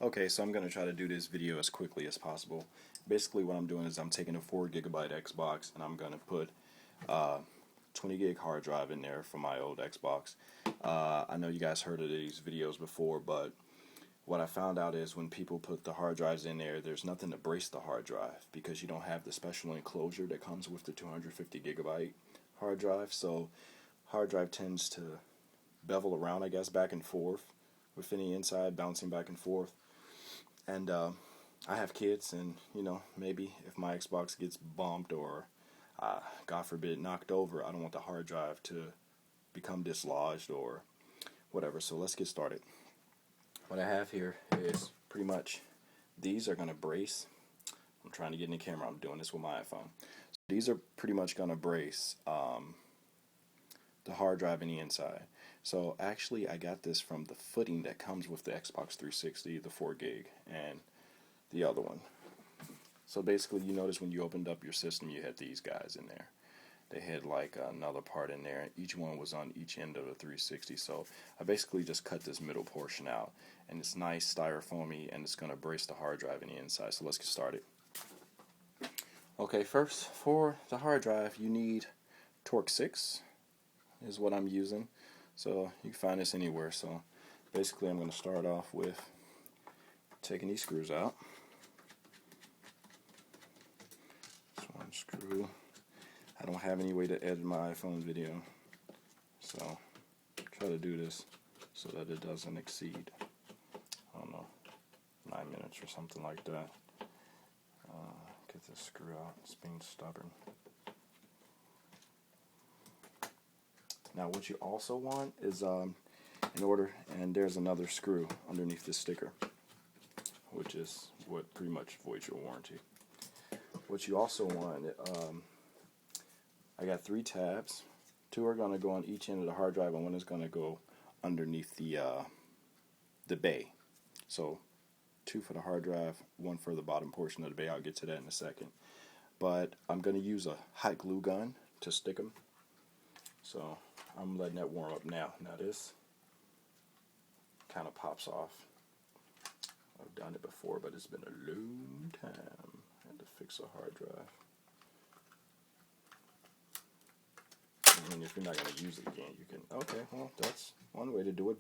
Okay, so I'm going to try to do this video as quickly as possible. Basically what I'm doing is I'm taking a 4 GB Xbox and I'm going to put 20 gig hard drive in there from my old Xbox. I know you guys heard of these videos before, but what I found out is when people put the hard drives in there, there's nothing to brace the hard drive because you don't have the special enclosure that comes with the 250 GB hard drive. So hard drive tends to bevel around, I guess, back and forth with any inside bouncing back and forth. And I have kids, and maybe if my Xbox gets bumped or God forbid knocked over, I don't want the hard drive to become dislodged or whatever. So let's get started. What I have here is pretty much these are going to brace. I'm trying to get in the camera. I'm doing this with my iPhone. So these are pretty much going to brace the hard drive in the inside. So actually I got this from the footing that comes with the Xbox 360, the 4 gig, and the other one. So basically you notice when you opened up your system you had these guys in there. They had like another part in there, and each one was on each end of the 360. So I basically just cut this middle portion out, and it's nice styrofoamy, and it's going to brace the hard drive in the inside. So let's get started. Okay, first for the hard drive you need Torx 6 is what I'm using. So you can find this anywhere. So basically I'm going to start off with taking these screws out. This one screw. I don't have any way to edit my iPhone video, so try to do this so that it doesn't exceed, I don't know, 9 minutes or something like that. Get this screw out, it's being stubborn. Now what you also want is, and there's another screw underneath this sticker, which is what pretty much voids your warranty. What you also want, I got 3 tabs. 2 are going to go on each end of the hard drive, and 1 is going to go underneath the bay. So 2 for the hard drive, 1 for the bottom portion of the bay. I'll get to that in a second. But I'm going to use a hot glue gun to stick them. So I'm letting that warm up now. Now this kind of pops off. I've done it before, but it's been a long time. I had to fix a hard drive. I mean, if you're not going to use it again, you can, okay, well, that's one way to do it.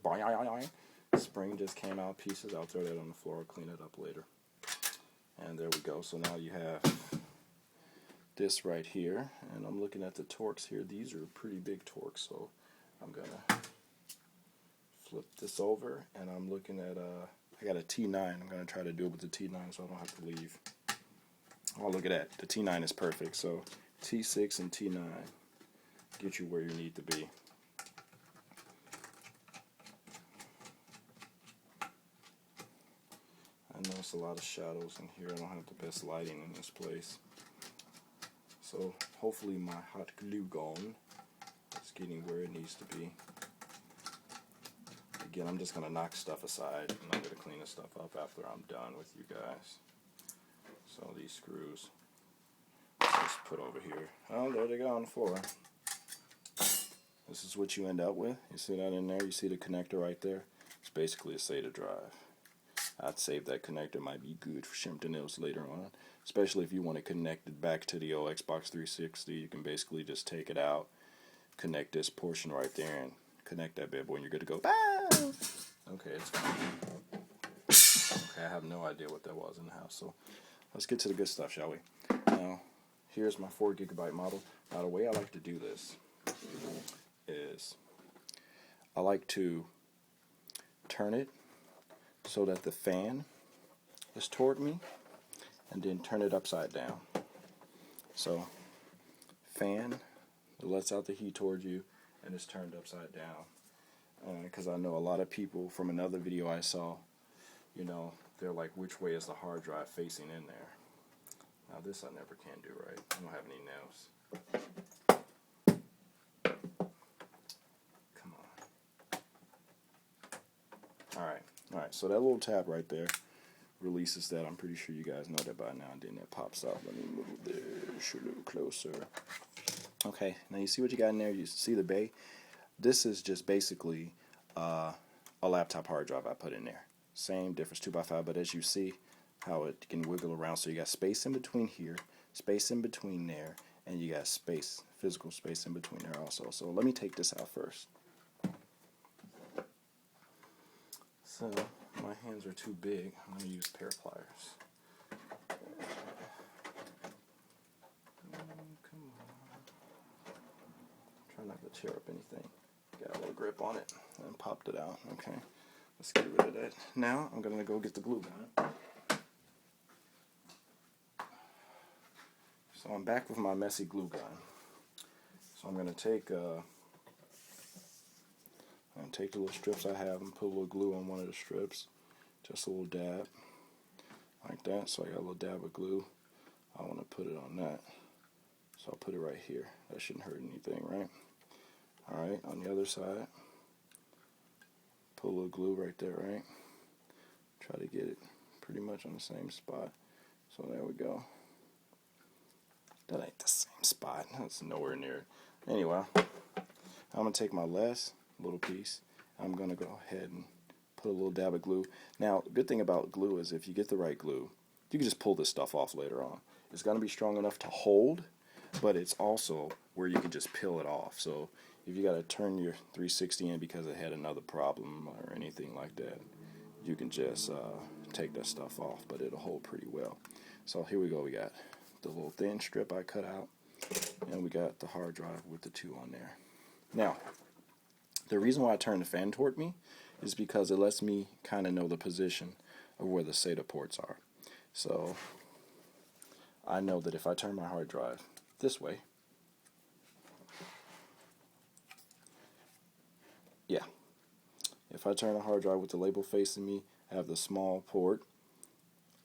Spring just came out, pieces. I'll throw that on the floor, clean it up later. And there we go. So now you have this right here, and I'm looking at the Torx here. These are pretty big Torx, so I'm going to flip this over, and I'm looking at, I got a T9. I'm going to try to do it with the T9 so I don't have to leave. Oh, look at that. The T9 is perfect. So T6 and T9. Get you where you need to be. I notice a lot of shadows in here. I don't have the best lighting in this place. So hopefully my hot glue gun is getting where it needs to be. Again, I'm just going to knock stuff aside, and I'm going to clean this stuff up after I'm done with you guys. So these screws, just put over here. Oh, there they go on the floor. This is what you end up with. You see that in there? You see the connector right there? It's basically a SATA drive. I'd save that connector. Might be good for Shimpton-Hills later on. Especially if you want to connect it back to the old Xbox 360. You can basically just take it out, connect this portion right there, and connect that bad boy, and you're good to go. Bow! Okay, it's gone. Okay, I have no idea what that was in the house. So let's get to the good stuff, shall we? Now, here's my 4 GB model. Now, the way I like to do this is I like to turn it so that the fan is toward me, and then turn it upside down. So fan, it lets out the heat towards you, and it's turned upside down. Because I know a lot of people from another video I saw, they're like, which way is the hard drive facing in there? Now this I never can do right. I don't have any nails. Alright, so that little tab right there releases that. I'm pretty sure you guys know that by now, and then that pops out. Let me move this a little closer. Okay, now you see what you got in there? You see the bay? This is just basically a laptop hard drive I put in there. same difference, 2x5, but as you see how it can wiggle around, so you got space in between here, space in between there, and you got space, physical space in between there also. So let me take this out first. So my hands are too big. I'm going to use a pair of pliers. Come on. Try not to tear up anything. Got a little grip on it and popped it out. Okay, let's get rid of that. Now I'm going to go get the glue gun. So I'm back with my messy glue gun. So I'm going to take the little strips I have and put a little glue on one of the strips. Just a little dab, like that. So I got a little dab of glue. I want to put it on that. So I'll put it right here. That shouldn't hurt anything, right? Alright, on the other side, put a little glue right there, right? Try to get it pretty much on the same spot. So there we go. That ain't the same spot. That's nowhere near it. Anyway, I'm going to take my last little piece. I'm going to go ahead and put a little dab of glue. Now, the good thing about glue is if you get the right glue, you can just pull this stuff off later on. It's going to be strong enough to hold, but it's also where you can just peel it off. So if you got to turn your 360 in because it had another problem or anything like that, you can just take that stuff off, but it'll hold pretty well. So here we go. We got the little thin strip I cut out, and we got the hard drive with the two on there. Now, the reason why I turned the fan toward me is because it lets me kind of know the position of where the SATA ports are. So I know that if I turn my hard drive this way, yeah, if I turn a hard drive with the label facing me, I have the small port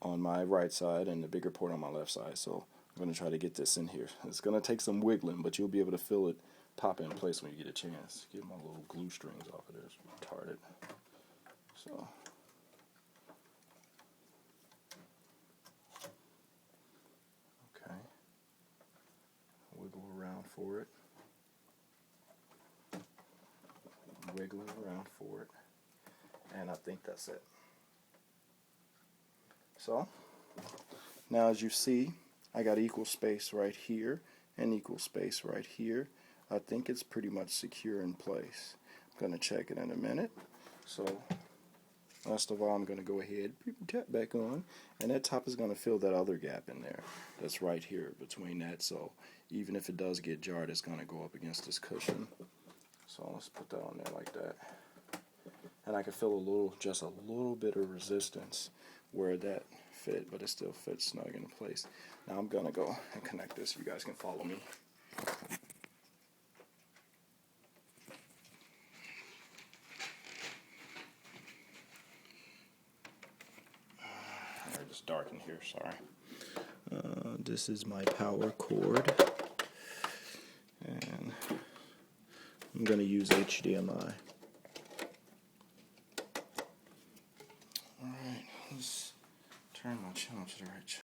on my right side and the bigger port on my left side. So I'm going to try to get this in here. It's going to take some wiggling, but you'll be able to feel it pop in place when you get a chance. Get my little glue strings off of this. Retarded. So okay, wiggle around for it. Wiggling around for it, and I think that's it. So now, as you see, I got equal space right here and equal space right here. I think it's pretty much secure in place. I'm going to check it in a minute. So last of all, I'm going to go ahead, tap back on, and that top is going to fill that other gap in there that's right here between that. So even if it does get jarred, it's going to go up against this cushion. So let's put that on there like that. And I can feel just a little bit of resistance where that fit, but it still fits snug in place. Now I'm going to go and connect this so you guys can follow me. It's dark in here, sorry. This is my power cord. And I'm going to use HDMI. Alright, let's turn my channel to the right channel.